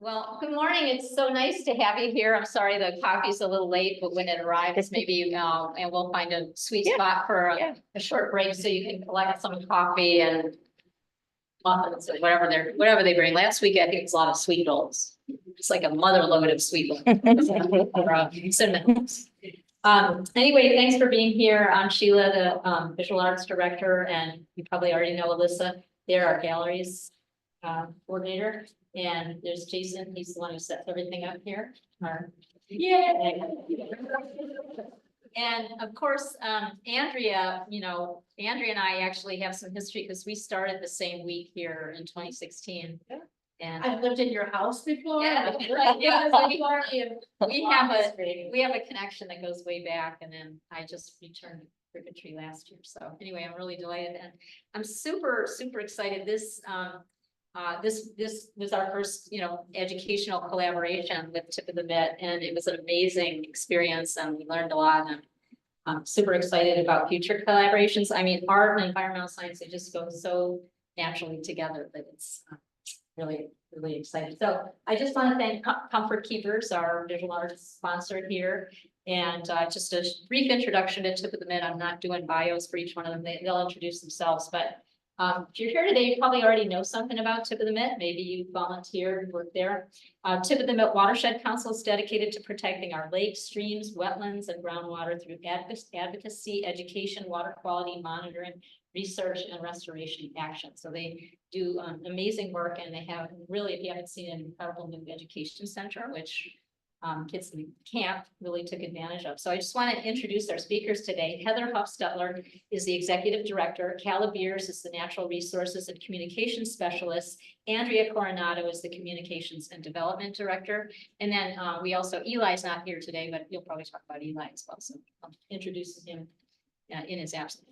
Well, good morning. It's so nice to have you here. I'm sorry the coffee's a little late, but when it arrives, maybe, and we'll find a sweet spot for a short break so you can collect some coffee and muffins or whatever they bring. Last week, I think it's a lot of sweet rolls. It's like a mother load of sweet rolls. Or, cinnamon rolls. Anyway, thanks for being here. I'm Sheila, the visual arts director, and you probably already know Alyssa. They're our galleries coordinator. And there's Jason, he's the one who sets everything up here. Yeah. And of course, Andrea, Andrea and I actually have some history because we started the same week here in 2016. And I've lived in your house before. yeah, we have a connection that goes way back, and then I just returned Cricket Tree last year. So anyway, I'm really delighted, and I'm super excited. This was our first, educational collaboration with Tip of the Mitt, and it was an amazing experience, and we learned a lot. And I'm super excited about future collaborations. I mean, art and environmental science, they just go so naturally together that it's really exciting. So I just want to thank Comfort Keepers, our visual arts sponsor here. And just a brief introduction to Tip of the Mitt. I'm not doing bios for each one of them. They'll introduce themselves, but if you're here today, you probably already know something about Tip of the Mitt. Maybe you volunteered, worked there. Tip of the Mitt Watershed Council is dedicated to protecting our lakes, streams, wetlands, and groundwater through advocacy, education, water quality monitoring, research, and restoration action. So they do amazing work, and they have really, if you haven't seen, an incredible new education center, which kids in camp really took advantage of. So I just want to introduce our speakers today. Heather Huffstetler is the executive director. Cala Beers is the natural resources and communications specialist. Andrea Coronado is the communications and development director. And then we also, Eli's not here today, but you'll probably talk about Eli as well. So I'll introduce him in his absence.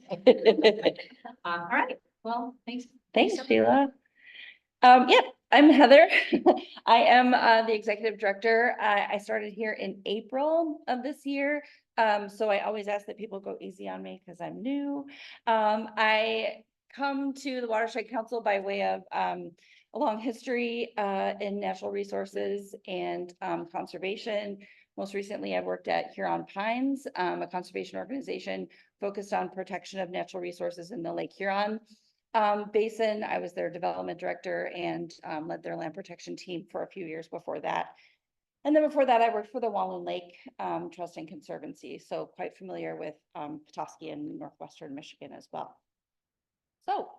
All right. Well, thanks. Thanks, Sheila. Yep, I'm Heather. I am the executive director. I started here in April of this year. So I always ask that people go easy on me because I'm new. I come to the Watershed Council by way of a long history in natural resources and conservation. Most recently, I worked at Huron Pines, a conservation organization focused on protection of natural resources in the Lake Huron Basin. I was their development director and led their land protection team for a few years before that. And then before that, I worked for the Walloon Lake Trust and Conservancy. So quite familiar with Petoskey and Northwestern Michigan as well. So,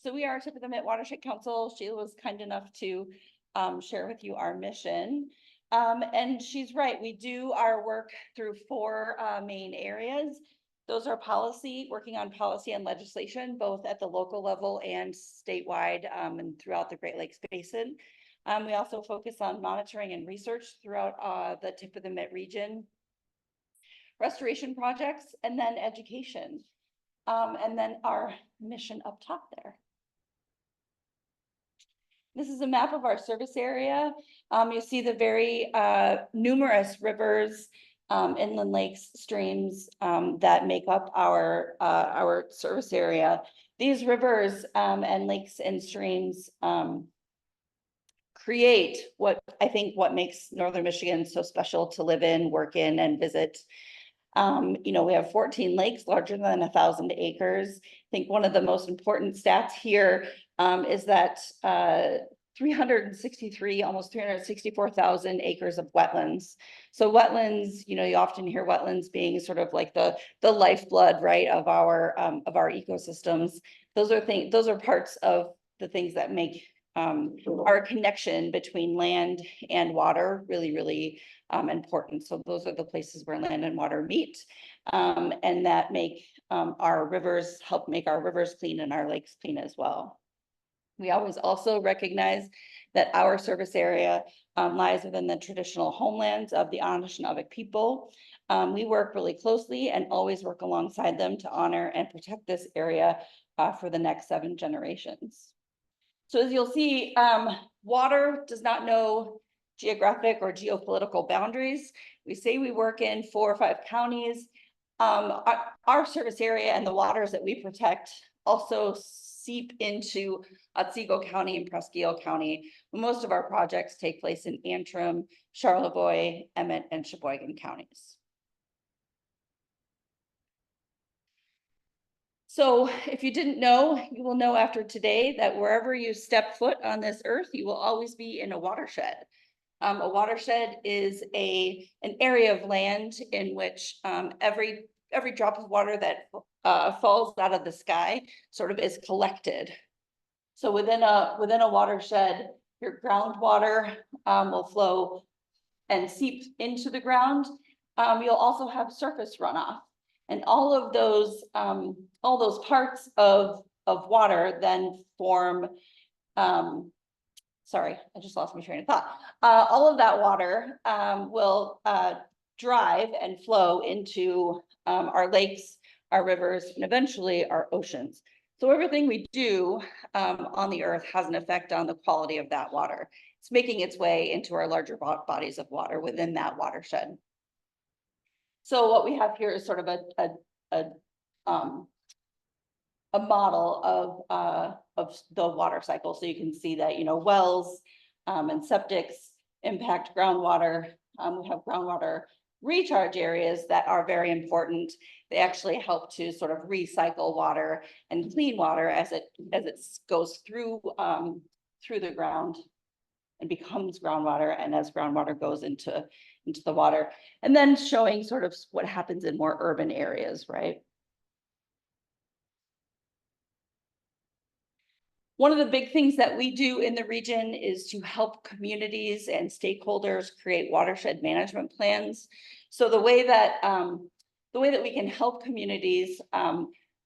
so we are Tip of the Mitt Watershed Council. Sheila was kind enough to share with you our mission. And she's right, we do our work through four main areas. Those are policy, working on policy and legislation, both at the local level and statewide and throughout the Great Lakes Basin. We also focus on monitoring and research throughout the Tip of the Mitt region, restoration projects, and then education. And then our mission up top there. This is a map of our service area. You see the very numerous rivers, inland lakes, streams that make up our service area. These rivers and lakes and streams create what makes Northern Michigan so special to live in, work in, and visit. We have 14 lakes larger than 1,000 acres. I think one of the most important stats here is that 363, almost 364,000 acres of wetlands. So wetlands, you often hear wetlands being sort of like the lifeblood, right, of our ecosystems. Those are parts of the things that make our connection between land and water really important. So those are the places where land and water meet, and that make help make our rivers clean and our lakes clean as well. We always also recognize that our service area lies within the traditional homelands of the Anishinaabe people. We work really closely and always work alongside them to honor and protect this area for the next 7 generations. So as you'll see, water does not know geographic or geopolitical boundaries. We say we work in 4 or 5 counties. Our service area and the waters that we protect also seep into Otsego County and Presque Isle County. Most of our projects take place in Antrim, Charlevoix, Emmett, and Sheboygan counties. So if you didn't know, you will know after today that wherever you step foot on this earth, you will always be in a watershed. A watershed is an area of land in which every drop of water that falls out of the sky sort of is collected. So within a watershed, your groundwater will flow and seep into the ground. You'll also have surface runoff, and all those parts of water then form. Sorry, I just lost my train of thought. All of that water will drive and flow into our lakes, our rivers, and eventually our oceans. So everything we do on the earth has an effect on the quality of that water. It's making its way into our larger bodies of water within that watershed. So what we have here is sort of a model of the water cycle. So you can see that, you know, wells and septics impact groundwater. We have groundwater recharge areas that are very important. They actually help to sort of recycle water and clean water as it goes through the ground and becomes groundwater, and as groundwater goes into the water, and then showing sort of what happens in more urban areas, right? One of the big things that we do in the region is to help communities and stakeholders create watershed management plans. So the way that we can help communities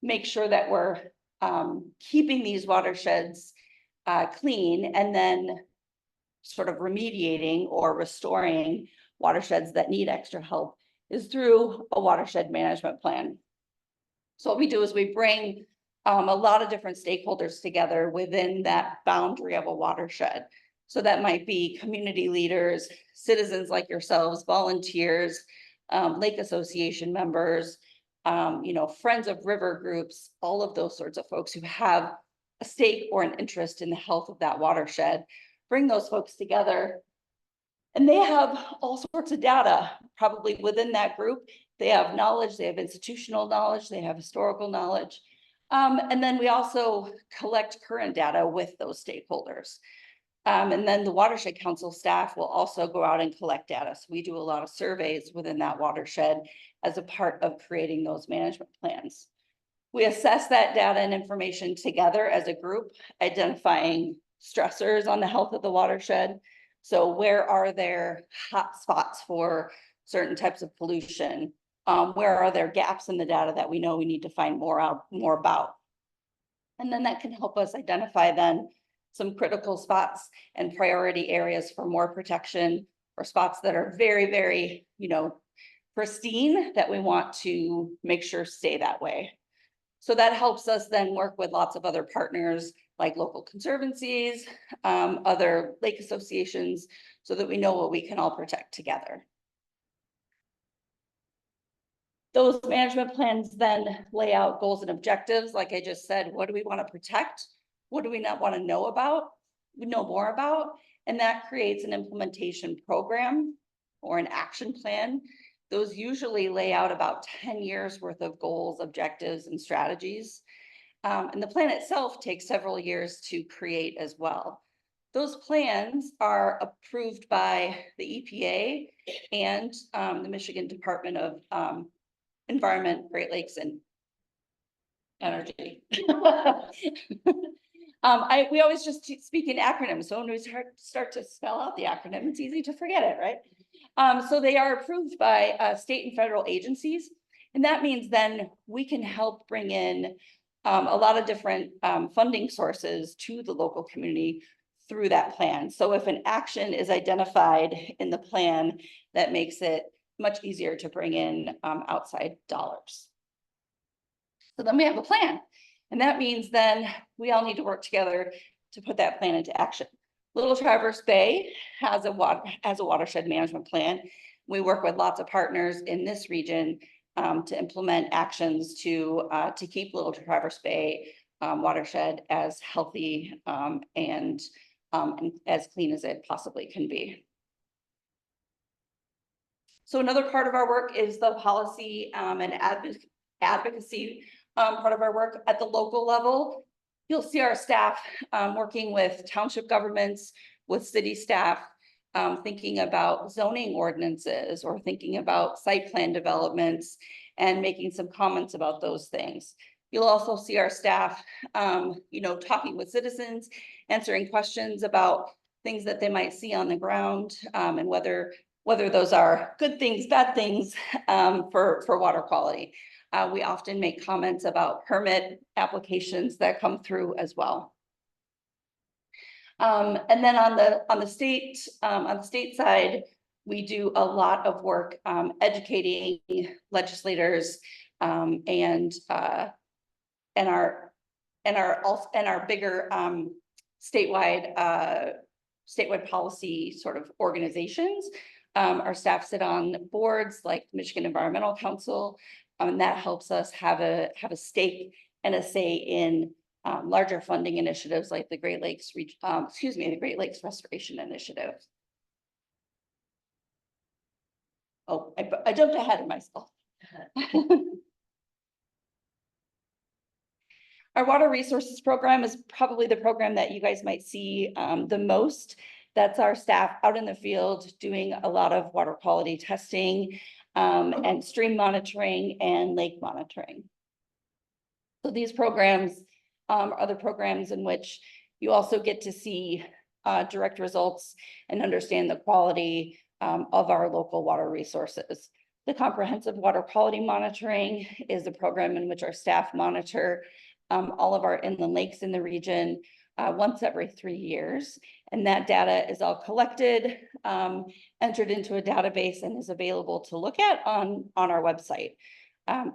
make sure that we're keeping these watersheds clean, and then sort of remediating or restoring watersheds that need extra help, is through a watershed management plan. So what we do is we bring a lot of different stakeholders together within that boundary of a watershed. So that might be community leaders, citizens like yourselves, volunteers, lake association members, you know, friends of river groups, all of those sorts of folks who have a stake or an interest in the health of that watershed. Bring those folks together, and they have all sorts of data probably within that group. They have knowledge, they have institutional knowledge, they have historical knowledge. And then we also collect current data with those stakeholders. And then the Watershed Council staff will also go out and collect data. So we do a lot of surveys within that watershed as a part of creating those management plans. We assess that data and information together as a group, identifying stressors on the health of the watershed. So where are there hot spots for certain types of pollution? Where are there gaps in the data that we know we need to find more about? And then that can help us identify then some critical spots and priority areas for more protection, or spots that are very, very, you know, pristine, that we want to make sure stay that way. So that helps us then work with lots of other partners like local conservancies, other lake associations, so that we know what we can all protect together. Those management plans then lay out goals and objectives. Like I just said, what do we want to protect? What do we not want to know about? We know more about, and that creates an implementation program or an action plan. Those usually lay out about 10 years worth of goals, objectives, and strategies. And the plan itself takes several years to create as well. Those plans are approved by the EPA and the Michigan Department of Environment, Great Lakes, and Energy. We always just speak in acronyms, so when we start to spell out the acronym, it's easy to forget it, right? So they are approved by state and federal agencies, and that means then we can help bring in a lot of different funding sources to the local community through that plan. So if an action is identified in the plan, that makes it much easier to bring in outside dollars. So then we have a plan, and that means then we all need to work together to put that plan into action. Little Traverse Bay has a watershed management plan. We work with lots of partners in this region to implement actions to keep Little Traverse Bay watershed as healthy and as clean as it possibly can be. So another part of our work is the policy and advocacy part of our work at the local level. You'll see our staff working with township governments, with city staff, thinking about zoning ordinances or thinking about site plan developments and making some comments about those things. You'll also see our staff, talking with citizens, answering questions about things that they might see on the ground and whether those are good things, bad things for water quality. We often make comments about permit applications that come through as well. And then on the state side, we do a lot of work educating legislators and our bigger statewide policy sort of organizations. Our staff sit on boards like Michigan Environmental Council, and that helps us have a stake and a say in larger funding initiatives like the Great Lakes Restoration Initiative. Oh, I jumped ahead of myself. Our water resources program is probably the program that you guys might see the most. That's our staff out in the field doing a lot of water quality testing and stream monitoring and lake monitoring. So these programs are the programs in which you also get to see direct results and understand the quality of our local water resources. The comprehensive water quality monitoring is a program in which our staff monitor all of our inland lakes in the region once every 3 years. And that data is all collected, entered into a database, and is available to look at on our website.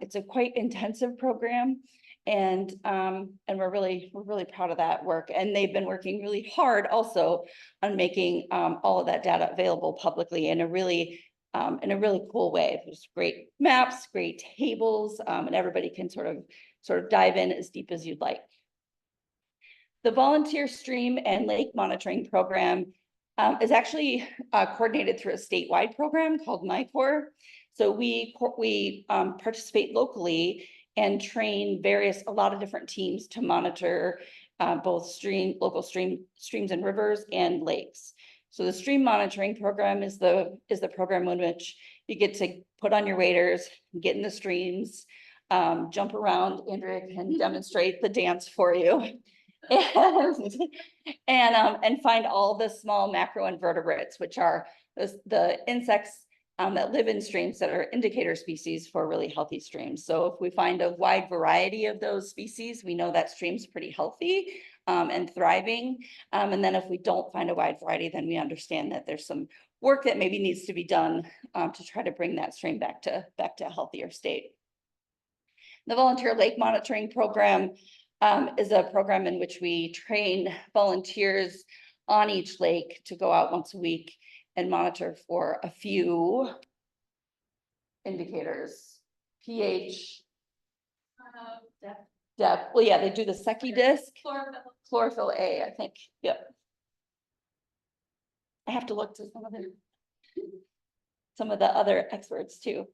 It's a quite intensive program, and we're really proud of that work. And they've been working really hard also on making all of that data available publicly in a really cool way. There's great maps, great tables, and everybody can sort of dive in as deep as you'd like. The volunteer stream and lake monitoring program is actually coordinated through a statewide program called MyCore. So we participate locally and train a lot of different teams to monitor both local streams and rivers and lakes. So the stream monitoring program is the program in which you get to put on your waders, get in the streams, jump around. Andrea can demonstrate the dance for you. And find all the small macroinvertebrates, which are the insects that live in streams that are indicator species for really healthy streams. So if we find a wide variety of those species, we know that stream's pretty healthy and thriving. And then if we don't find a wide variety, then we understand that there's some work that maybe needs to be done to try to bring that stream back to a healthier state. The volunteer lake monitoring program is a program in which we train volunteers on each lake to go out once a week and monitor for a few indicators: pH, depth. Well, yeah, they do the Secchi disc, chlorophyll A, I think. Yep. I have to look to some of the other experts too.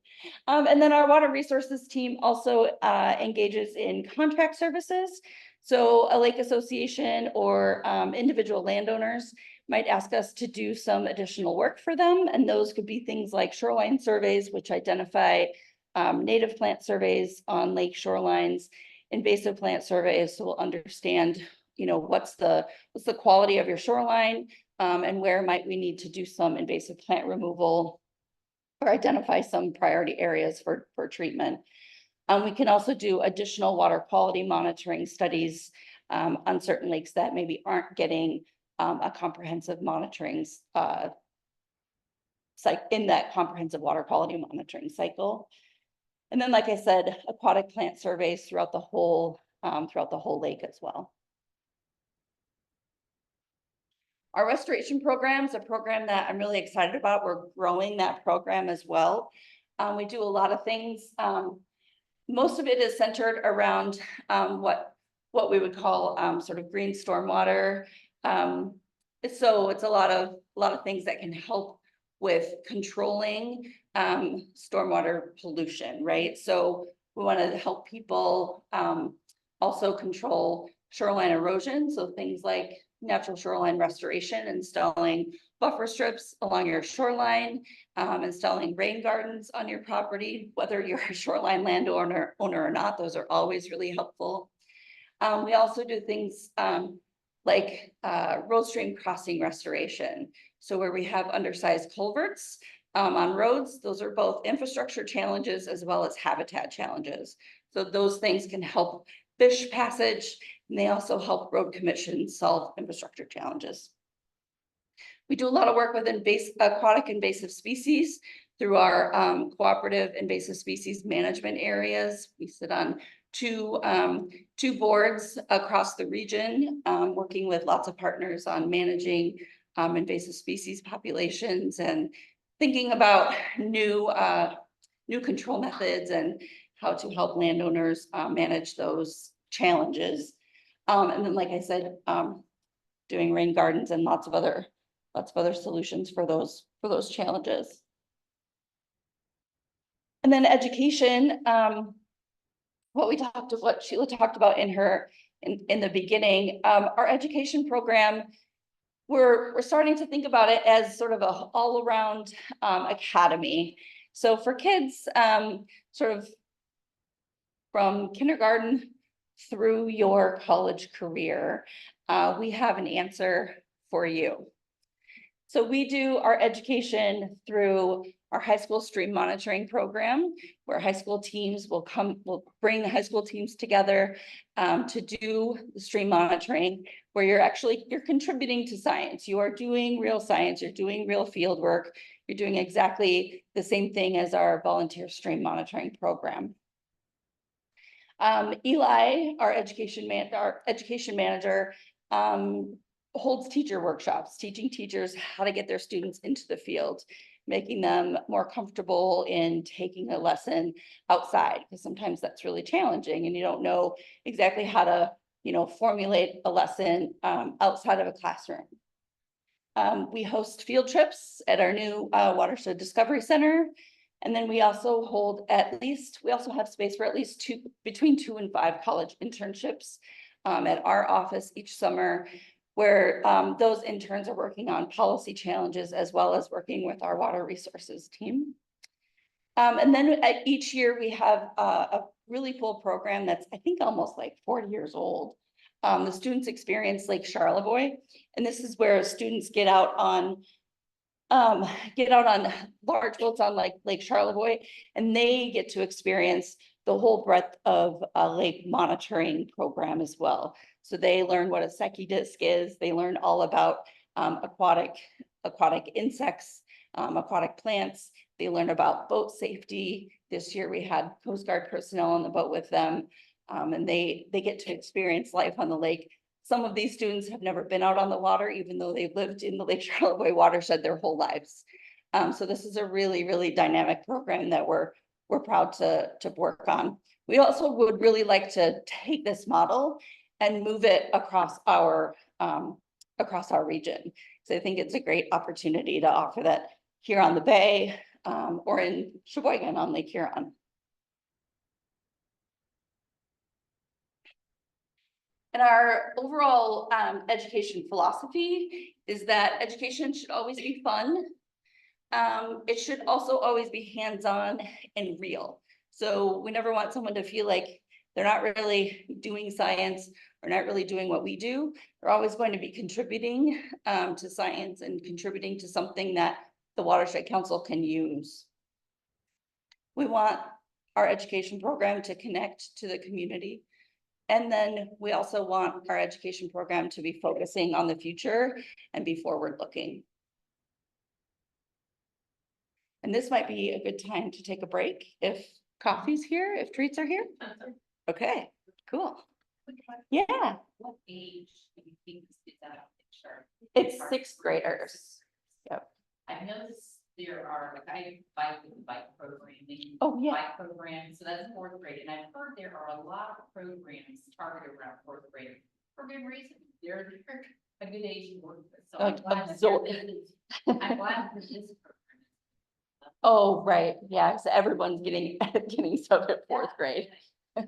And then our water resources team also engages in contract services. So a lake association or individual landowners might ask us to do some additional work for them. And those could be things like shoreline surveys, which identify native plant surveys on lake shorelines, invasive plant surveys, so we'll understand, what's the quality of your shoreline and where might we need to do some invasive plant removal or identify some priority areas for treatment. We can also do additional water quality monitoring studies on certain lakes that maybe aren't getting a comprehensive monitoring in that comprehensive water quality monitoring cycle. And then, like I said, aquatic plant surveys throughout the whole lake as well. Our restoration program is a program that I'm really excited about. We're growing that program as well. We do a lot of things. Most of it is centered around what what we would call sort of green stormwater. So it's a lot of things that can help with controlling stormwater pollution, right? So we want to help people also control shoreline erosion. So things like natural shoreline restoration, installing buffer strips along your shoreline, installing rain gardens on your property, whether you're a shoreline landowner or not, those are always really helpful. We also do things like road stream crossing restoration. So where we have undersized culverts on roads, those are both infrastructure challenges as well as habitat challenges. So those things can help fish passage, and they also help road commissions solve infrastructure challenges. We do a lot of work with aquatic invasive species through our cooperative invasive species management areas. We sit on two boards across the region, working with lots of partners on managing invasive species populations and thinking about new control methods and how to help landowners manage those challenges. And then, like I said, doing rain gardens and lots of other solutions for those challenges. And then education, what Sheila talked about in the beginning, our education program, we're starting to think about it as sort of a all-around academy. So for kids, sort of from kindergarten through your college career, we have an answer for you. So we do our education through our high school stream monitoring program, where high school teams will bring the high school teams together to do the stream monitoring, where you're contributing to science. You are doing real science, you're doing real field work, you're doing exactly the same thing as our volunteer stream monitoring program. Eli, our education manager, holds teacher workshops, teaching teachers how to get their students into the field, making them more comfortable in taking a lesson outside, because sometimes that's really challenging and you don't know exactly how to, formulate a lesson outside of a classroom. We host field trips at our new Watershed Discovery Center. And then we also have space for at least between 2 and 5 college internships at our office each summer, where those interns are working on policy challenges as well as working with our water resources team. And then each year we have a really full program that's, I think, almost like 40 years old. The students experience Lake Charlevoix, and this is where students get out on large boats on Lake Charlevoix, and they get to experience the whole breadth of a lake monitoring program as well. So they learn what a Secchi disc is. They learn all about aquatic insects, aquatic plants. They learn about boat safety. This year we had Coast Guard personnel on the boat with them, and they get to experience life on the lake. Some of these students have never been out on the water, even though they've lived in the Lake Charlevoix watershed their whole lives. So this is a really, really dynamic program that we're proud to work on. We also would really like to take this model and move it across our region. So I think it's a great opportunity to offer that here on the Bay or in Sheboygan on Lake Huron. And our overall education philosophy is that education should always be fun. It should also always be hands-on and real. So we never want someone to feel like they're not really doing science or not really doing what we do. They're always going to be contributing to science and contributing to something that the Watershed Council can use. We want our education program to connect to the community. And then we also want our education program to be focusing on the future and be forward-looking. And this might be a good time to take a break if coffee's here, if treats are here. Okay, cool. Yeah. What age do you think is that picture? It's 6th graders. Yep. I've noticed there are, like, I bike with the bike programming. Oh, yeah. Bike program, so that's fourth grade, and I've heard there are a lot of programs targeted around fourth grade. For good reason, they're a good age to work with, so I'm glad that I'm glad that this program. Oh, right, yeah, so everyone's getting, getting stuff at fourth grade. I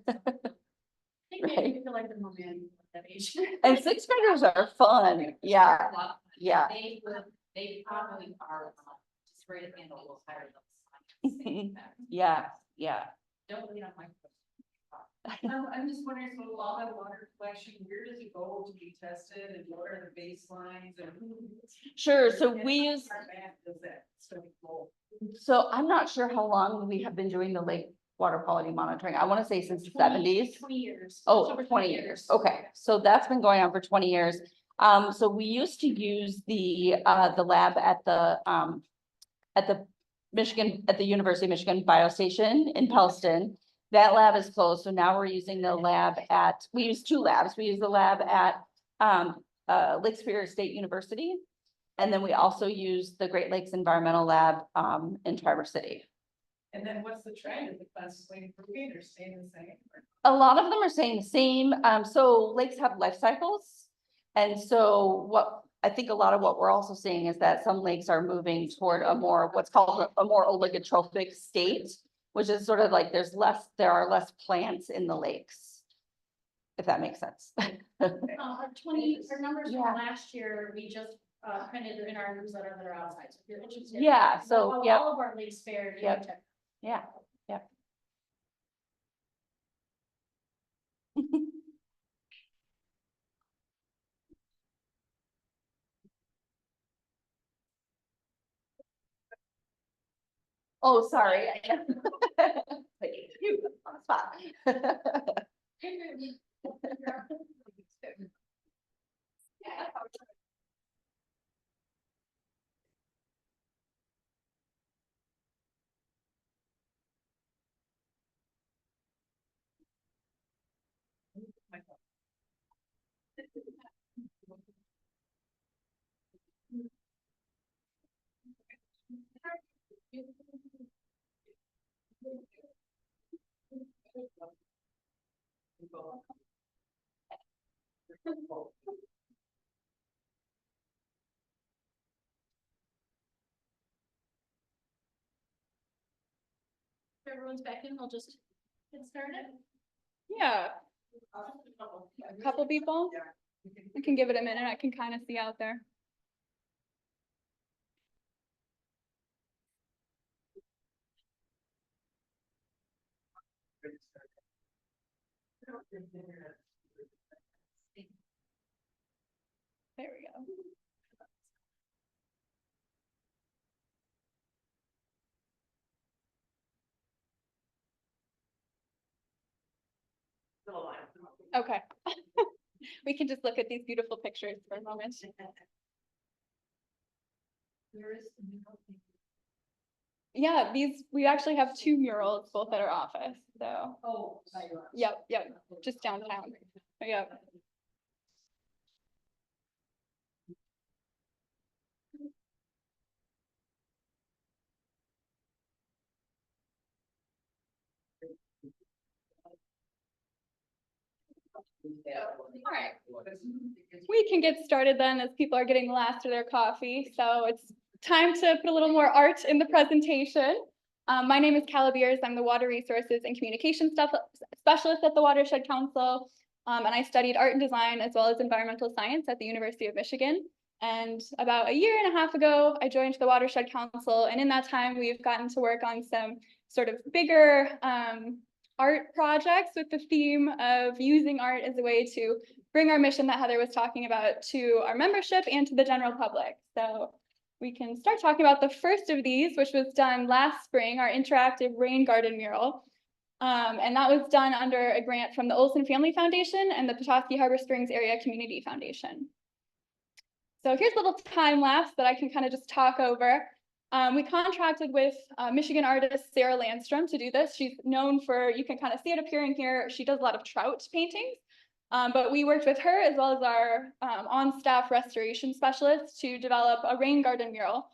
think maybe you feel like the momentum at that age. And sixth graders are fun, yeah, A lot of fun. yeah. They probably are just ready to handle a little higher level science. Yeah, yeah. Don't lean on my. I'm just wondering, so all that water collection, where does it go to be tested and what are the baselines and? Sure, so and we how use, far back does that study go? so I'm not sure how long we have been doing the lake water quality monitoring. I want to say since the 70s. 20 years. Oh, It's over 20 years. Okay, so that's been going on for 20 years. So we used to use the lab at the Michigan, at the University of Michigan Biostation in Pellston. That lab is closed, so now we're using the lab at, we use two labs. We use the lab at Lake Superior State University. And then we also use the Great Lakes Environmental Lab in Traverse City. And then what's the trend? Is it constantly improving or staying the same? A lot of them are saying the same. So lakes have life cycles. And so what I think a lot of what we're also seeing is that some lakes are moving toward a more, what's called a more oligotrophic state, which is sort of like there are less plants in the lakes. If that makes sense. Our numbers Yeah. from last year, we just printed in our newsletter that are outside, so if you're interested. Yeah, so, yep. All of our lakes fared. you Yep. can check. Yeah, yeah. Oh, sorry. Like, you on the spot. If everyone's back in, we'll just get started. Yeah, a couple people. I can give it a minute. I can kind of see out there. There we go. Okay. We can just look at these beautiful pictures for a moment. Yeah, we actually have two murals both at our office, so. Oh. Yep, just downtown. Yep. All right. We can get started then as people are getting the last of their coffee. So it's time to put a little more art in the presentation. My name is Calabiers. I'm the Water Resources and Communication Specialist at the Watershed Council. And I studied art and design as well as environmental science at the University of Michigan. And about a year and a half ago, I joined the Watershed Council. And in that time, we've gotten to work on some sort of bigger art projects with the theme of using art as a way to bring our mission that Heather was talking about to our membership and to the general public. So we can start talking about the first of these, which was done last spring, our interactive rain garden mural. And that was done under a grant from the Olson Family Foundation and the Petoskey Harbor Springs Area Community Foundation. So here's a little time lapse that I can kind of just talk over. We contracted with Michigan artist Sarah Landstrom to do this. She's known for, you can kind of see it appearing here, she does a lot of trout paintings. But we worked with her as well as our on-staff restoration specialist to develop a rain garden mural.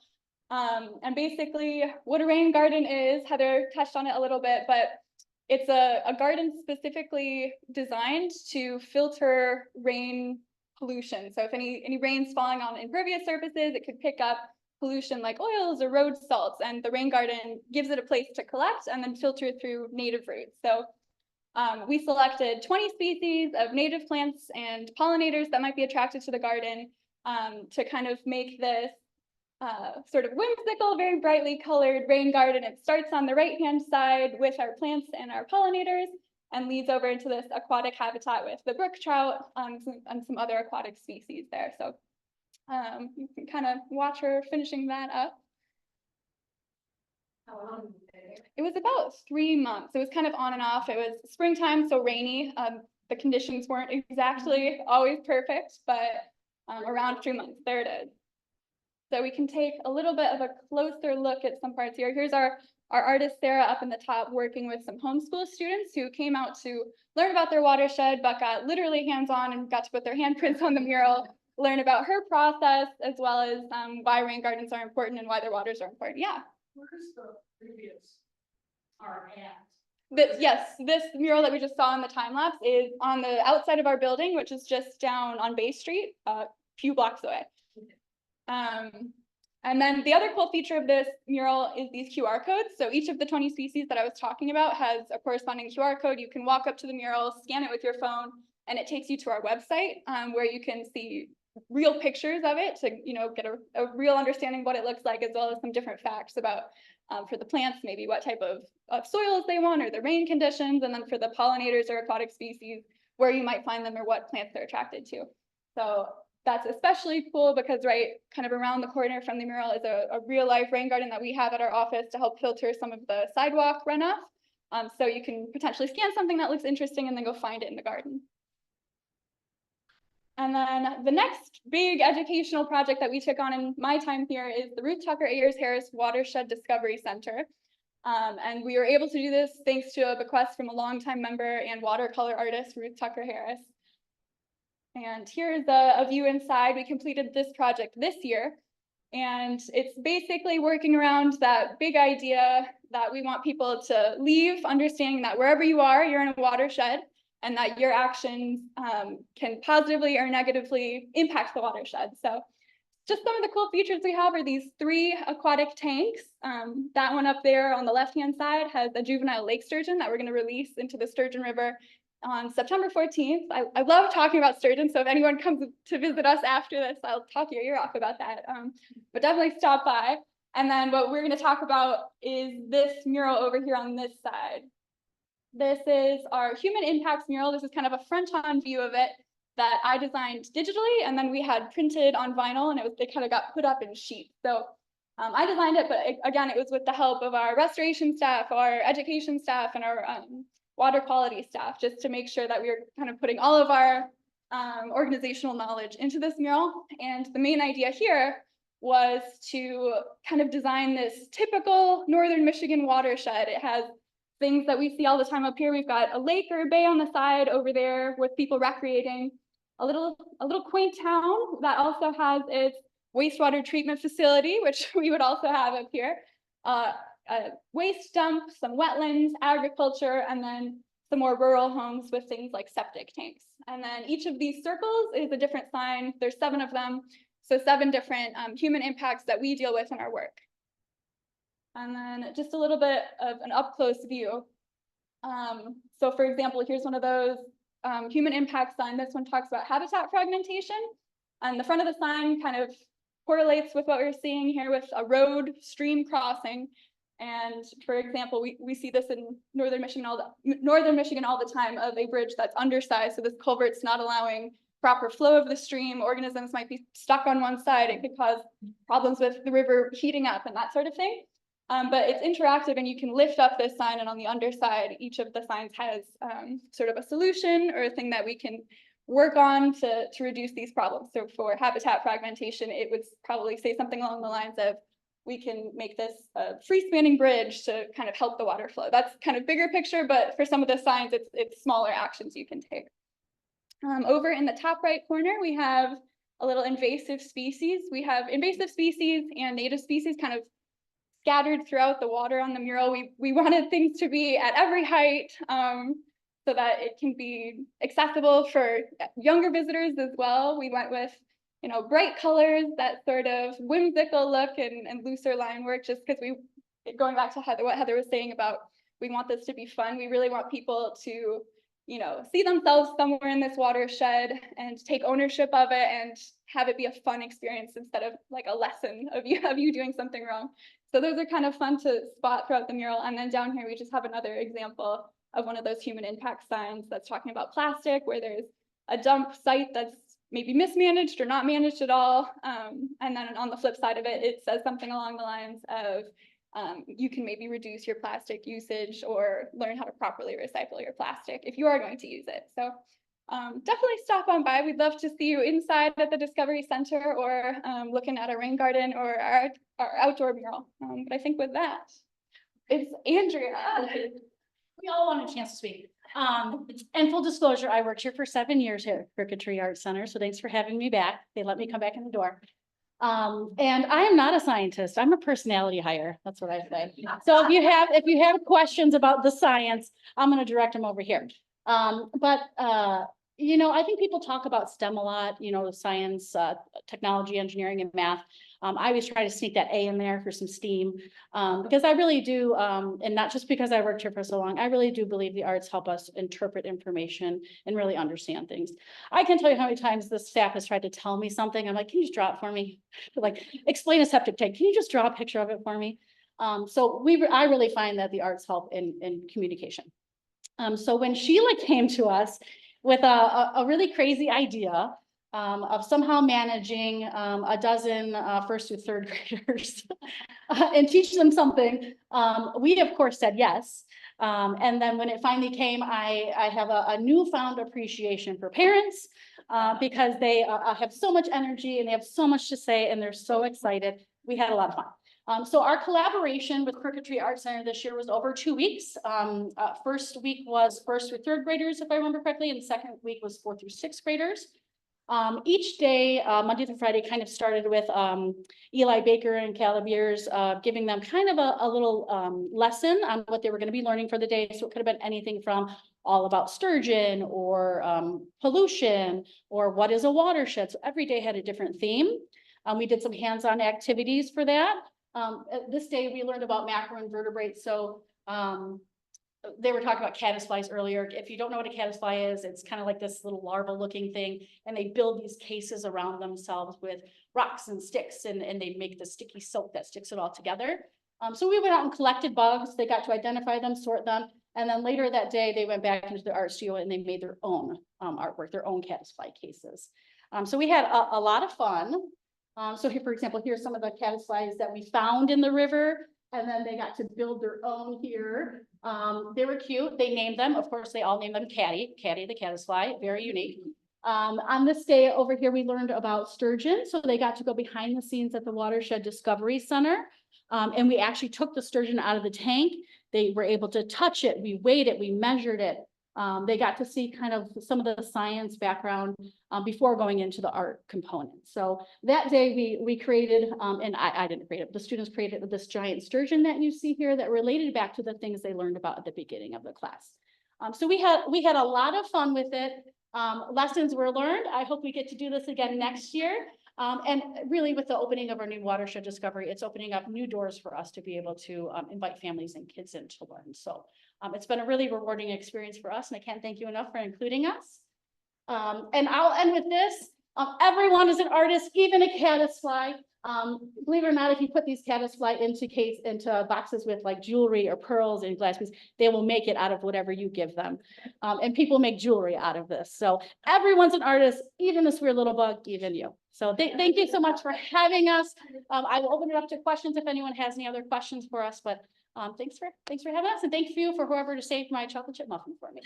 And basically what a rain garden is, Heather touched on it a little bit, but it's a garden specifically designed to filter rain pollution. So if any rain's falling on impervious surfaces, it could pick up pollution like oils or road salts, and the rain garden gives it a place to collect and then filter through native roots. So we selected 20 species of native plants and pollinators that might be attracted to the garden to kind of make this sort of whimsical, very brightly colored rain garden. It starts on the right-hand side with our plants and our pollinators and leads over into this aquatic habitat with the brook trout and some other aquatic species there. So you can kind of watch her finishing that up. How long did it take? It was about 3 months. It was kind of on and off. It was springtime, so rainy. The conditions weren't exactly always perfect, but around 3 months, there it is. So we can take a little bit of a closer look at some parts here. Here's our artist, Sarah, up in the top, working with some homeschool students who came out to learn about their watershed, but got literally hands-on and got to put their handprints on the mural, learn about her process, as well as why rain gardens are important and why their waters are important. Yeah. Where's the previous art at? Yes, this mural that we just saw in the time lapse is on the outside of our building, which is just down on Bay Street, a few blocks away. And then the other cool feature of this mural is these QR codes. So each of the 20 species that I was talking about has a corresponding QR code. You can walk up to the mural, scan it with your phone, and it takes you to our website where you can see real pictures of it to, get a real understanding of what it looks like, as well as some different facts about for the plants, maybe what type of soils they want or the rain conditions, and then for the pollinators or aquatic species, where you might find them or what plants they're attracted to. So that's especially cool because right kind of around the corner from the mural is a real life rain garden that we have at our office to help filter some of the sidewalk runoff. So you can potentially scan something that looks interesting and then go find it in the garden. And then the next big educational project that we took on in my time here is the Ruth Tucker Ayers Harris Watershed Discovery Center. And we were able to do this thanks to a bequest from a longtime member and watercolor artist, Ruth Tucker Harris. And here's a view inside. We completed this project this year, and it's basically working around that big idea that we want people to leave understanding that wherever you are, you're in a watershed, and that your actions can positively or negatively impact the watershed. So just some of the cool features we have are these 3 aquatic tanks. That one up there on the left-hand side has a juvenile lake sturgeon that we're going to release into the Sturgeon River on September 14th. I love talking about sturgeon, so if anyone comes to visit us after this, I'll talk your ear off about that. But definitely stop by. And then what we're going to talk about is this mural over here on this side. This is our human impacts mural. This is kind of a front-on view of it that I designed digitally, and then we had printed on vinyl, and it kind of got put up in sheets. So I designed it, but again, it was with the help of our restoration staff, our education staff, and our water quality staff, just to make sure that we were kind of putting all of our organizational knowledge into this mural. And the main idea here was to kind of design this typical Northern Michigan watershed. It has things that we see all the time up here. We've got a lake or a bay on the side over there with people recreating, a little quaint town that also has its wastewater treatment facility, which we would also have up here. A waste dump, some wetlands, agriculture, and then some more rural homes with things like septic tanks. And then each of these circles is a different sign. There's 7 of them. So 7 different human impacts that we deal with in our work. And then just a little bit of an up close view. So for example, here's one of those human impact sign. This one talks about habitat fragmentation. And the front of the sign kind of correlates with what we're seeing here with a road stream crossing. And for example, we see this in Northern Michigan all the time, of a bridge that's undersized. So this culvert's not allowing proper flow of the stream. Organisms might be stuck on one side. It could cause problems with the river heating up and that sort of thing. But it's interactive, and you can lift up this sign, and on the underside, each of the signs has sort of a solution or a thing that we can work on to reduce these problems. So for habitat fragmentation, it would probably say something along the lines of, we can make this a free-spanning bridge to kind of help the water flow. That's kind of bigger picture, but for some of the signs, it's smaller actions you can take. Over in the top right corner, we have a little invasive species. We have invasive species and native species kind of scattered throughout the water on the mural. We wanted things to be at every height, so that it can be accessible for younger visitors as well. We went with, you know, bright colors, that sort of whimsical look and looser line work, just because going back to what Heather was saying about, we want this to be fun. We really want people to, you know, see themselves somewhere in this watershed and take ownership of it and have it be a fun experience instead of like a lesson of you doing something wrong. So those are kind of fun to spot throughout the mural. And then down here, we just have another example of one of those human impact signs that's talking about plastic, where there's a dump site that's maybe mismanaged or not managed at all. And then on the flip side of it, it says something along the lines of, you can maybe reduce your plastic usage or learn how to properly recycle your plastic if you are going to use it. So definitely stop on by. We'd love to see you inside at the Discovery Center or looking at our rain garden or our outdoor mural. But I think with that, it's Andrea. We all want a chance to speak. And full disclosure, I worked here for 7 years here at Crooked Tree Art Center, so thanks for having me back. They let me come back in the door. And I am not a scientist. I'm a personality hire. That's what I say. So if you have questions about the science, I'm going to direct them over here. You know, I think people talk about STEM a lot, you know, science, technology, engineering, and math. I always try to sneak that A in there for some STEAM, because I really do, and not just because I worked here for so long, I really do believe the arts help us interpret information and really understand things. I can tell you how many times the staff has tried to tell me something. I'm like, can you just draw it for me? Like, explain a septic tank. Can you just draw a picture of it for me? I really find that the arts help in communication. So when Sheila came to us with a really crazy idea, of somehow managing a dozen first through third graders and teach them something, we of course said yes. And then when it finally came, I have a newfound appreciation for parents, because they have so much energy and they have so much to say and they're so excited. We had a lot of fun. So our collaboration with Crooked Tree Art Center this year was over 2 weeks. First week was first through third graders, if I remember correctly, and the second week was 4th through 6th graders. Each day, Monday through Friday, kind of started with Eli Baker and Calabiers, giving them kind of a little lesson on what they were going to be learning for the day. So it could have been anything from all about sturgeon or pollution or what is a watershed. So every day had a different theme. We did some hands-on activities for that. This day we learned about macroinvertebrates. So they were talking about caddisflies earlier. If you don't know what a caddisfly is, it's kind of like this little larval looking thing, and they build these cases around themselves with rocks and sticks, and they make the sticky soap that sticks it all together. So we went out and collected bugs. They got to identify them, sort them, and then later that day they went back into the art studio and they made their own artwork, their own caddisfly cases. So we had a lot of fun. So here, for example, here's some of the caddisflies that we found in the river. And then they got to build their own here. They were cute. They named them. Of course, they all named them Caddy the caddisfly, very unique. On this day over here, we learned about sturgeon. So they got to go behind the scenes at the Watershed Discovery Center. And we actually took the sturgeon out of the tank. They were able to touch it. We weighed it. We measured it. They got to see kind of some of the science background before going into the art component. So that day we created, and I didn't create it, the students created this giant sturgeon that you see here that related back to the things they learned about at the beginning of the class. So we had a lot of fun with it. Lessons were learned. I hope we get to do this again next year. And really with the opening of our new Watershed Discovery, it's opening up new doors for us to be able to invite families and kids in to learn. So it's been a really rewarding experience for us, and I can't thank you enough for including us. And I'll end with this. Everyone is an artist, even a caddisfly. Believe it or not, if you put these caddisfly into boxes with like jewelry or pearls and glass pieces, they will make it out of whatever you give them. And people make jewelry out of this. So everyone's an artist, even this weird little bug, even you. So thank you so much for having us. I will open it up to questions if anyone has any other questions for us, but thanks for having us, and thank you for whoever to save my chocolate chip muffin for me.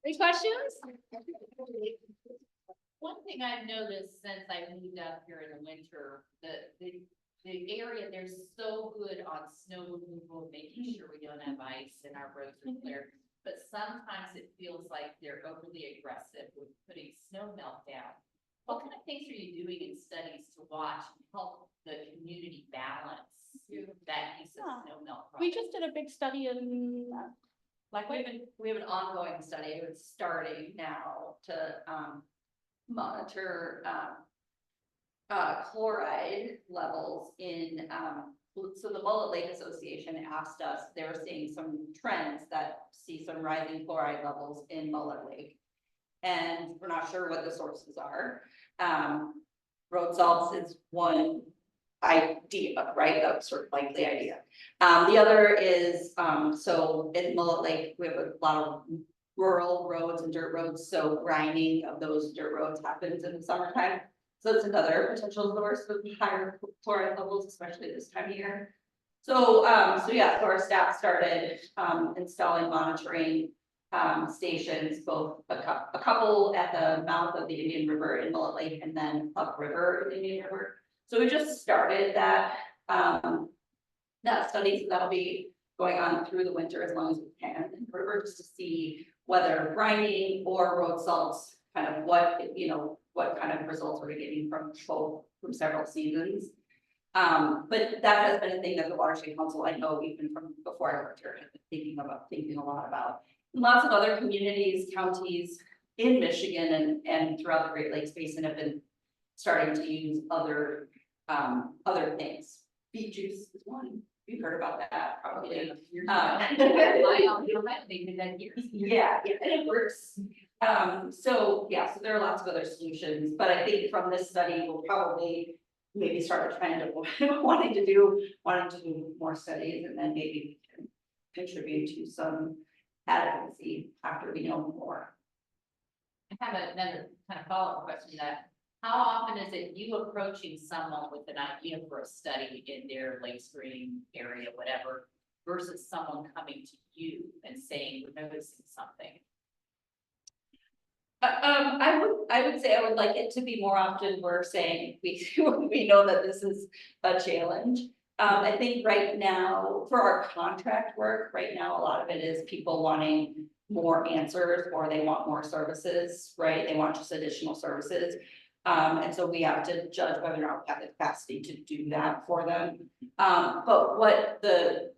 Any questions? One thing I've noticed since I moved up here in the winter, the area, they're so good on snow removal, making sure we don't have ice and our roads are clear. But sometimes it feels like they're overly aggressive with putting snow melt down. What kind of things are you doing in studies to watch and help the community balance that use of Yeah. snow melt? We just did a big study in, We have an ongoing study, it's starting now to, monitor, chloride levels in, so the Mullet Lake Association asked us, they were seeing some trends that see some rising chloride levels in Mullet Lake. And we're not sure what the sources are. Road salts is one idea, right? That's sort of like the idea. The other is, so in Mullet Lake, we have a lot of rural roads and dirt roads, so grinding of those dirt roads happens in the summertime. So it's another potential source of higher chloride levels, especially this time of year. So, so our staff started, installing monitoring, stations, both a couple at the mouth of the Indian River in Mullet Lake and then upriver in the Indian River. So we just started that, that study, so that'll be going on through the winter as long as we can in the river, just to see whether grinding or road salts, kind of what, what kind of results we're getting from both, from several seasons. But that has been a thing that the Watershed Council, I know even from before I worked here, has been thinking a lot about. Lots of other communities, counties in Michigan and throughout the Great Lakes Basin have been starting to use other things. Beet juice is one. You've heard about that probably. They did that years. Yeah, and it works. So there are lots of other solutions, but I think from this study, we'll probably maybe start a trend of wanting to do more studies, and then maybe we can contribute to some adequacy after we know more. I have another kind of follow-up question to that. How often is it you approaching someone with an idea for a study in their lake stream area, whatever, versus someone coming to you and saying, we're noticing something? I would say I would like it to be more often we're saying we know that this is a challenge. I think right now for our contract work, right now, a lot of it is people wanting more answers or they want more services, right? They want just additional services. And so we have to judge whether or not we have the capacity to do that for them. But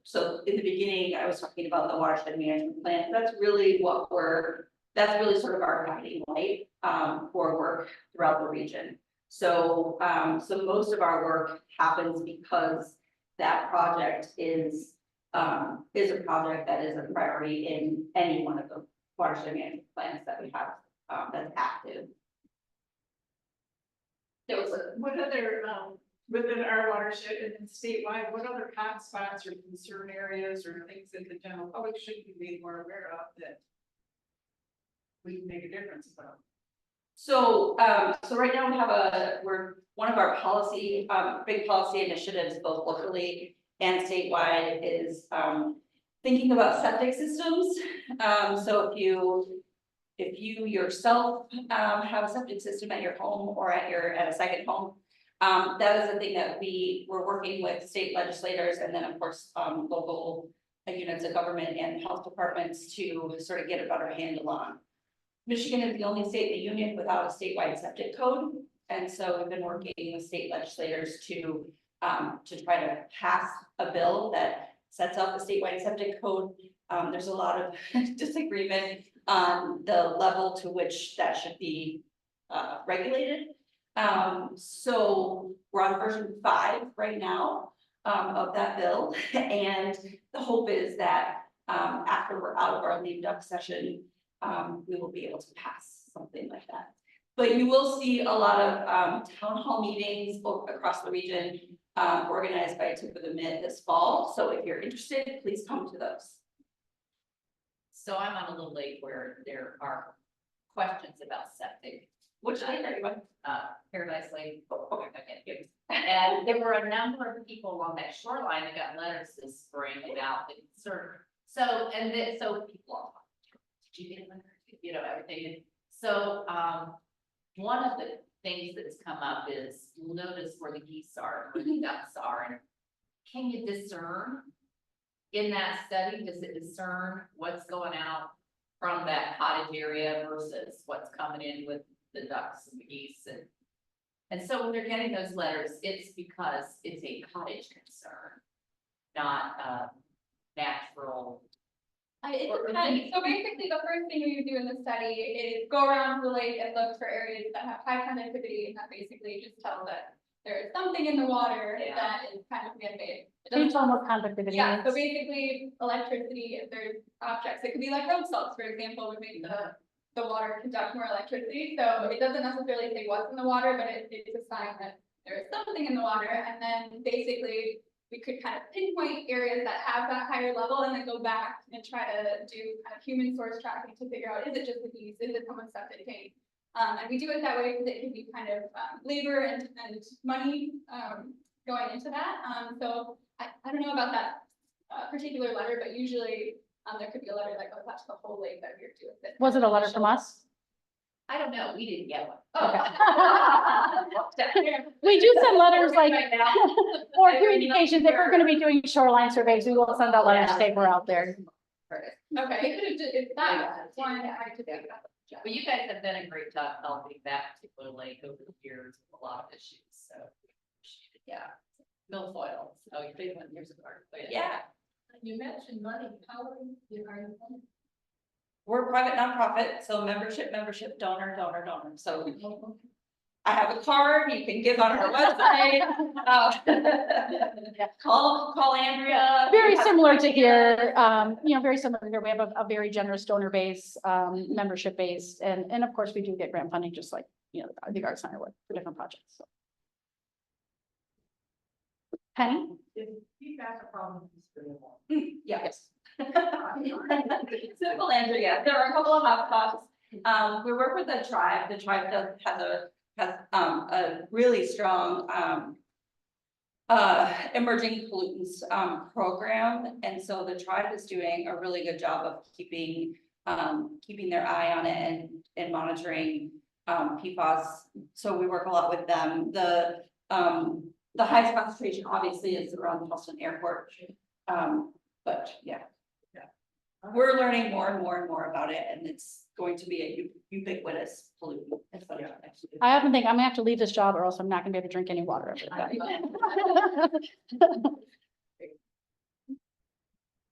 so in the beginning, I was talking about the watershed management plan. That's really sort of our guiding light, for work throughout the region. So, so most of our work happens because that project is a project that is a priority in any one of the watershed management plans that we have, that's active. What other, within our watershed and then statewide, what other hot spots or concern areas or things that the general public should be made more aware of that we can make a difference about? So, so right now we have one of our policy, big policy initiatives, both locally and statewide, is thinking about septic systems. So if you yourself have a septic system at your home or at a second home, that is a thing that we're working with state legislators and then of course local units of government and health departments to sort of get a better handle on. Michigan is the only state in the union without a statewide septic code, and so we've been working with state legislators to try to pass a bill that sets up a statewide septic code. There's a lot of disagreement on the level to which that should be regulated. So we're on version 5 right now of that bill, and the hope is that after we're out of our lame duck session, we will be able to pass something like that. But you will see a lot of town hall meetings across the region organized by Tip of the Mitt this fall. So if you're interested, please come to those. So I'm on a little lake where there are questions about septic. Which lake are you on? Paradise Lake. And there were a number of people along that shoreline that got letters this spring about the concern. So, so people all, did you get a letter? You know, everything. So, one of the things that's come up is you'll notice where the geese are, where the ducks are, and can you discern in that study? Does it discern what's going out from that cottage area versus what's coming in with the ducks and the geese? And And so when they're getting those letters, it's because it's a cottage concern, not natural. It depends. So basically, the first thing we would do in the study is go around the lake and look for areas that have high conductivity, and that basically just tells that there is something in the water Yeah. that is kind of man-made. It Can you doesn't- tell them what conductivity Yeah, so is? basically electricity, if there's objects, it could be like road salts, for example, would make the water conduct more electricity. So it doesn't necessarily say what's in the water, but it's a sign that there is something in the water. And then basically we could kind of pinpoint areas that have that higher level and then go back and try to do kind of human source tracking to figure out, is it just the bees? Is it someone's septic tank? And we do it that way because it can be kind of labor and money going into that. So I don't know about that particular letter, but usually there could be a letter that goes out to the whole lake that we're doing this. Was it a letter from us? I don't know, we didn't get one. We do send letters like, or communications, if we're gonna be doing shoreline surveys, we will send out letters, say we're out there. Okay, it could have, it's that one, I could think about. But you guys have done a great job helping that particular lake over the years with a lot of issues, so. Yeah, milfoil, so your big one, here's a part. Yeah, You mentioned money, how are you funding? we're a private nonprofit, so membership, donor. So I have a card, you can give on our website. Call Andrea. Very similar to here, very similar here. We have a very generous donor base, membership base, and of course, we do get grant funding, just like, the Arts Center would for different projects, so. Penny? Feedback a problem. Yes. Simple answer, yeah. There are a couple of hotspots. We work with the tribe. The tribe has a really strong emerging pollutants program, and so the tribe is doing a really good job of keeping their eye on it and monitoring PFAS. So we work a lot with them. The highest concentration obviously is around the Boston Airport. But yeah. We're learning more and more about it, and it's going to be a ubiquitous pollutant. I often think I'm gonna have to leave this job or else I'm not gonna be able to drink any water.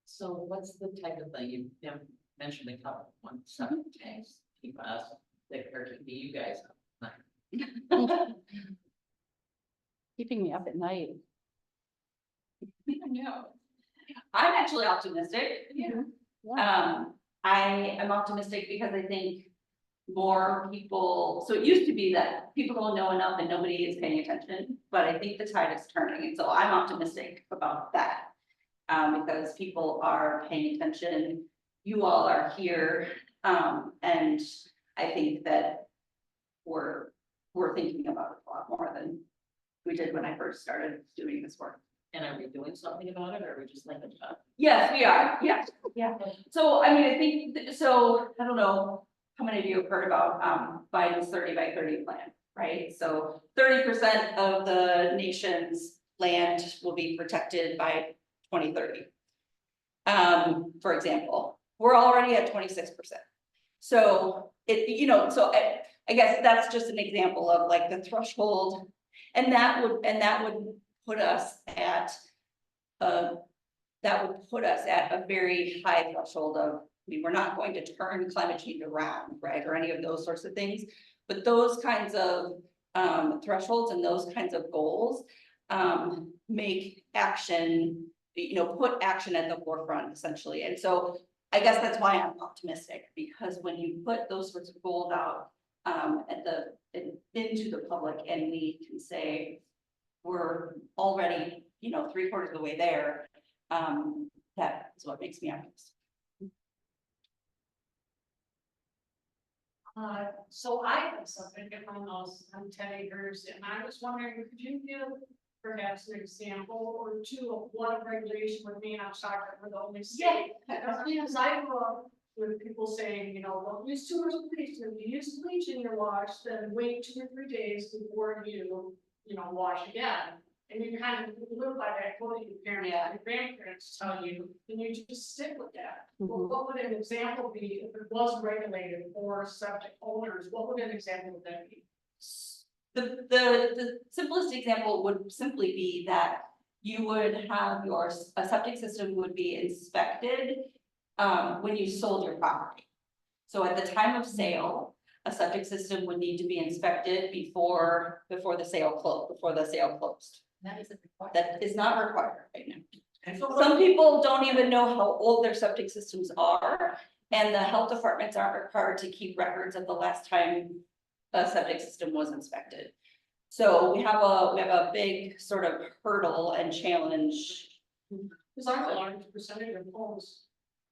So what's the type of thing you mentioned a couple one seven tanks, keep us, that can be you guys. Keeping me up at night. No. I'm actually optimistic. Yeah. I am optimistic because I think more people, so it used to be that people don't know enough and nobody is paying attention, but I think the tide is turning, and so I'm optimistic about that. Because people are paying attention, you all are here, and I think that we're thinking about it a lot more than we did when I first started doing this work. And are we doing something about it, or are we just thinking about it? Yes, we are, yeah. So, I mean, I think, so, I don't know how many of you have heard about, Biden's 30 by 30 plan, right? So 30% of the nation's land will be protected by 2030. For example, we're already at 26%. So I guess that's just an example of like the threshold, and that would put us at a very high threshold of, I mean, we're not going to turn climate change around, right, or any of those sorts of things, but those kinds of thresholds and those kinds of goals make action, put action at the forefront essentially. And so I guess that's why I'm optimistic, because when you put those sorts of goals out into the public, and we can say we're already 3/4 of the way there, that is what makes me optimistic. So I have something on those 10 acres, and I was wondering, could you give perhaps an example or two of what regulation would mean? I'm sorry, we're the only state. Because I grew up with people saying, don't use too much bleach. If you use bleach in your wash, then wait 2 or 3 days before you, wash again. And you kind of live by that quote your parents and grandparents tell you, and you just stick with that. Well, what would an example be if it was regulated for septic owners? What would an example of that be? The simplest example would simply be that you would have a septic system would be inspected when you sold your property. So at the time of sale, a septic system would need to be inspected before the sale closed. That isn't required. That is not required right now. And so Some people don't even know how old their septic systems are, and the health departments aren't required to keep records of the last time a septic system was inspected. So we have a big sort of hurdle and challenge. Because I'm a large percentage of homes,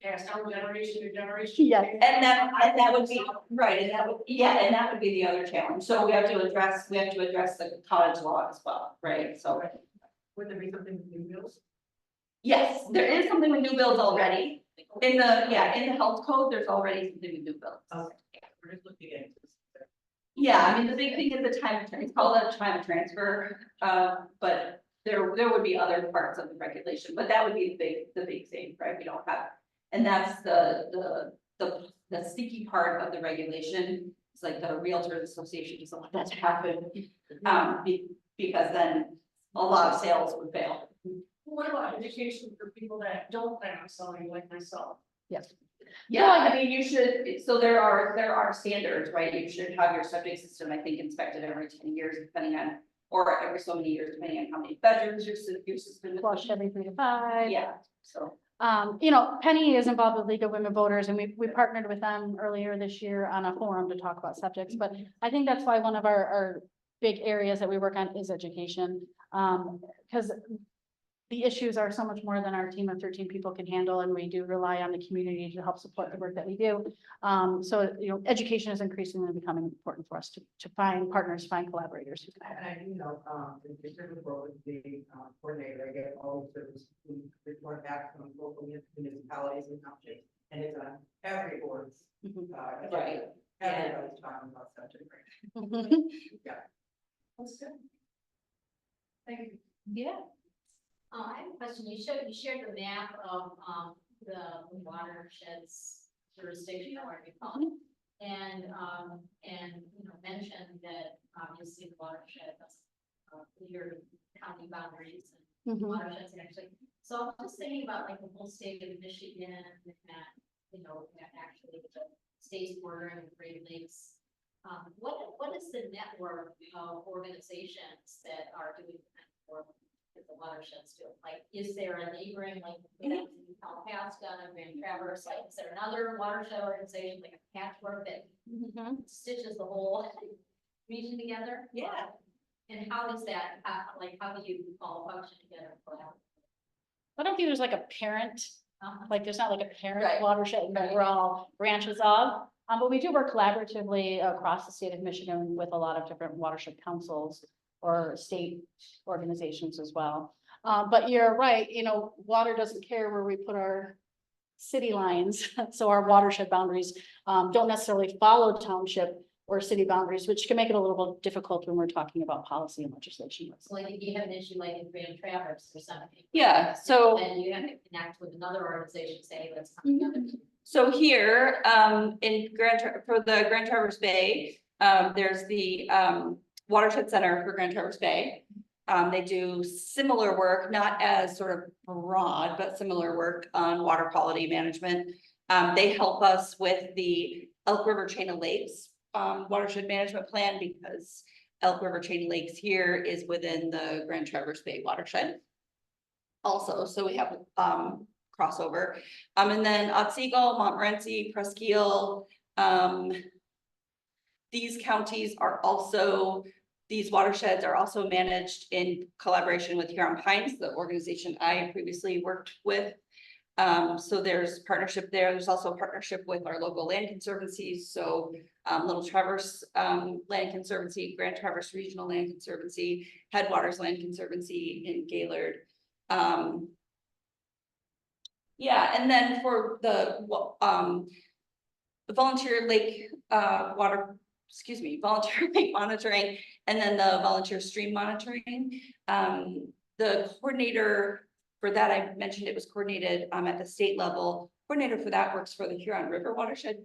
passed down generation to generation. Yes. And that would be, right, and that would be the other challenge. So we have to address the cottage law as well, right? So, Would there be something with new bills? yes, there is something with new builds already. In the health code, there's already something with new builds. Okay, we're just looking at this. Yeah, I mean, the big thing is the time, it's called a time of transfer, but there would be other parts of the regulation, but that would be the big thing, right? We don't have, and that's the sticky part of the regulation. It's like the Realtors Association doesn't want that to happen, because then a lot of sales would fail. What about education for people that don't plan on selling like myself? Yes. Yeah, I mean, you should, so there are standards, right? You should have your septic system, I think, inspected every 10 years, depending on, or every so many years, depending on how many bedrooms your system is. Flush every 3 to 5. Yeah, so. You know, Penny is involved with League of Women Voters, and we partnered with them earlier this year on a forum to talk about septics, but I think that's why one of our big areas that we work on is education. Because the issues are so much more than our team of 13 people can handle, and we do rely on the community to help support the work that we do. So, you know, education is increasingly becoming important for us to find partners, find collaborators. And, in terms of what with the coordinator, I get all of those who report back from local municipalities and townships, and it's on every board's. Right. Everybody's talking about subject. That's good. Thank you. Yeah. I have a question. You shared the map of, the watersheds jurisdiction, or whatever you call it. And, mentioned that obviously the watershed has, your county boundaries and watersheds actually. So I'm just thinking about like the whole state of Michigan and, actually the states bordering the Great Lakes. What is the network of organizations that are doing that work that the watersheds do? Like, is there a neighboring, like, Kalkaska, Grand Traverse, like, is there another watershed organization, like a patchwork that stitches the whole region together? Yeah. And how does that, how do you all function together? I don't think there's like a parent, like there's not like a parent Right. watershed that we're all branches of. But we do work collaboratively across the state of Michigan with a lot of different watershed councils or state organizations as well. But you're right, you know, water doesn't care where we put our city lines. So our watershed boundaries don't necessarily follow township or city boundaries, which can make it a little bit difficult when we're talking about policy and legislation. So like if you have an issue like in Grand Traverse or something. Yeah, so. Then you have to connect with another organization, say, let's come together. So here, for the Grand Traverse Bay, there's the Watershed Center for Grand Traverse Bay. They do similar work, not as sort of broad, but similar work on water quality management. They help us with the Elk River Chain of Lakes watershed management plan, because Elk River Chain of Lakes here is within the Grand Traverse Bay watershed. Also, so we have crossover. And then Otsego, Montmorency, Presque Isle, these counties are also, these watersheds are also managed in collaboration with Huron Pines, the organization I previously worked with. So there's partnership there. There's also a partnership with our local land conservancies. So Little Traverse Land Conservancy, Grand Traverse Regional Land Conservancy, Headwaters Land Conservancy in Gaylord. Yeah, and then for the volunteer lake volunteer lake monitoring, and then the volunteer stream monitoring. The coordinator for that, I mentioned it was coordinated at the state level. Coordinator for that works for the Huron River Watershed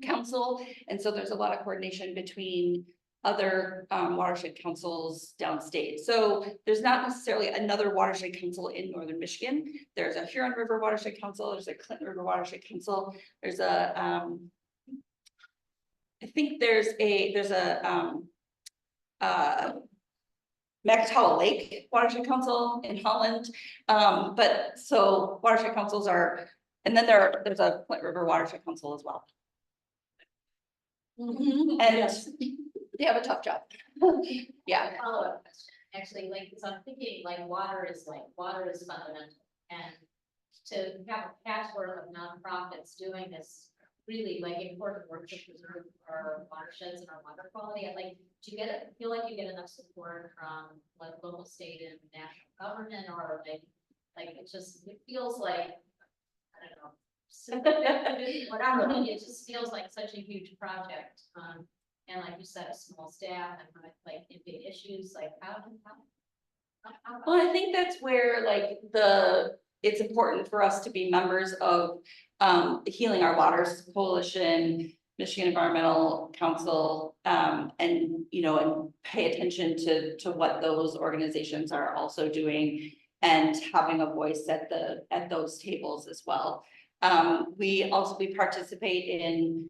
Council. And so there's a lot of coordination between other watershed councils downstate. So there's not necessarily another watershed council in northern Michigan. There's a Huron River Watershed Council, there's a Clinton River Watershed Council, there's a I think there's a Macatawa Lake Watershed Council in Holland. But so watershed councils are, and then there's a Flint River Watershed Council as well. And they have a tough job. Yeah. Follow-up question, actually, like, because I'm thinking water is fundamental. And to have a patchwork of nonprofits doing this really important work to preserve our watersheds and our water quality, do you feel like you get enough support from local, state, and national government, or it feels like, I don't know. Whatever, it just feels like such a huge project. And like you said, a small staff and in big issues, how. Well, I think that's where it's important for us to be members of the Healing Our Waters Coalition, Michigan Environmental Council, and and pay attention to what those organizations are also doing and having a voice at those tables as well. We participate in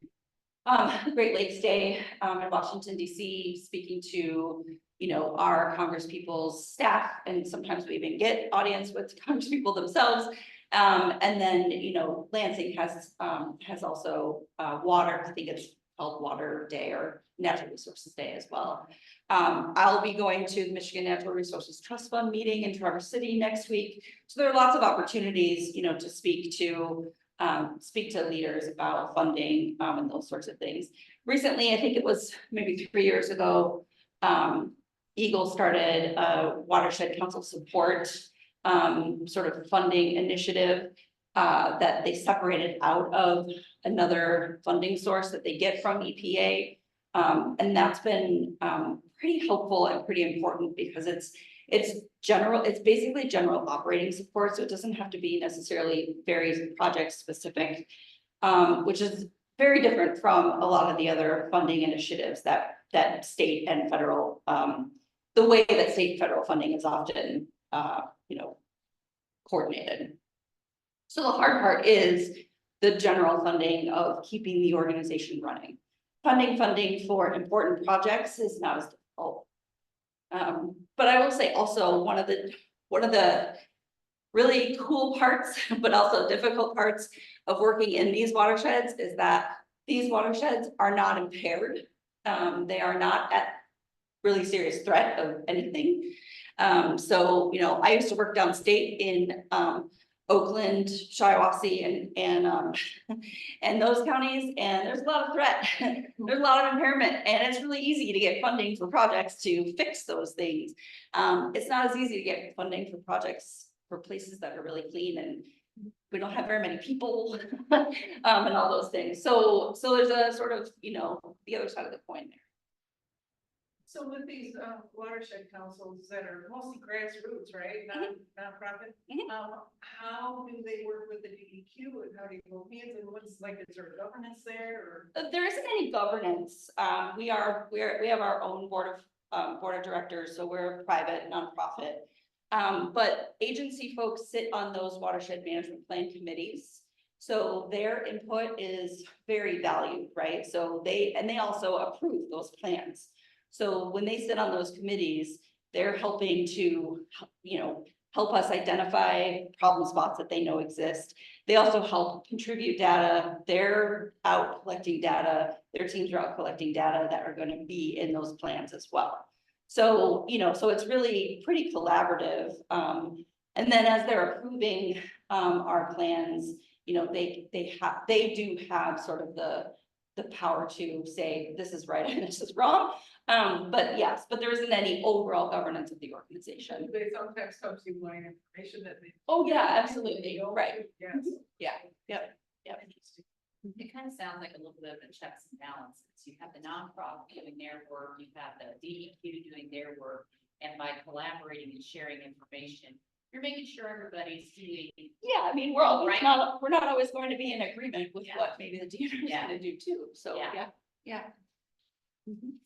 Great Lakes Day in Washington, DC, speaking to our congresspeople's staff, and sometimes we even get audience with congresspeople themselves. And then Lansing has also water, I think it's called Water Day or Natural Resources Day as well. I'll be going to the Michigan Natural Resources Trust Fund meeting in Traverse City next week. So there are lots of opportunities, to speak to leaders about funding and those sorts of things. Recently, I think it was maybe 3 years ago, Eagle started a Watershed Council support sort of funding initiative that they separated out of another funding source that they get from EPA. And that's been pretty helpful and pretty important because it's basically general operating support. So it doesn't have to be necessarily very project specific, which is very different from a lot of the other funding initiatives that state and federal, the way that state and federal funding is often, coordinated. So the hard part is the general funding of keeping the organization running. Funding for important projects is not as difficult. But I will say also one of the really cool parts, but also difficult parts of working in these watersheds is that these watersheds are not impaired. They are not at really serious threat of anything. So, I used to work downstate in Oakland, Shiawassee, and those counties, and there's a lot of threat. There's a lot of impairment, and it's really easy to get funding for projects to fix those things. It's not as easy to get funding for projects for places that are really clean, and we don't have very many people, and all those things. So there's a sort of, the other side of the coin there. So with these watershed councils that are mostly grassroots, right, nonprofit, how do they work with the DEQ, and how do you hold hands, and what's is there governance there, or? There isn't any governance. We have our own board of directors, so we're a private nonprofit. But agency folks sit on those watershed management plan committees. So their input is very valued, right? So they also approve those plans. So when they sit on those committees, they're helping to, help us identify problem spots that they know exist. They also help contribute data. They're out collecting data. Their teams are out collecting data that are going to be in those plans as well. So, so it's really pretty collaborative. And then as they're approving our plans, they do have sort of the power to say this is right and this is wrong. But there isn't any overall governance of the organization. They sometimes come to you information that they. Oh, yeah, absolutely. Right. Yes. Yeah. Yep. Interesting. It kind of sounds like a little bit of a checks and balances. You have the nonprofit doing their work, you have the DEQ doing their work, and by collaborating and sharing information, you're making sure everybody's doing. Yeah, I mean, we're not always going to be in agreement with what maybe the DNR is going to do too. So yeah. Mhm.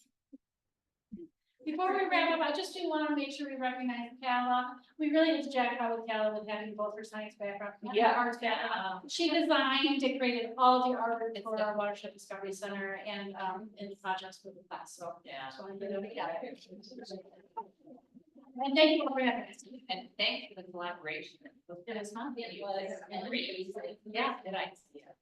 Before we wrap up, I just do want to make sure we recognize Calla. We really need to jack out with Calla with having both her science background and her Yeah. arts background. She designed and created all of the art for our Watershed Discovery Center and in projects for the class, so. Yeah. So I'm gonna be at it. And thank you for having us. And thanks for the collaboration. It is fun. It was, and really, yeah, and I see it.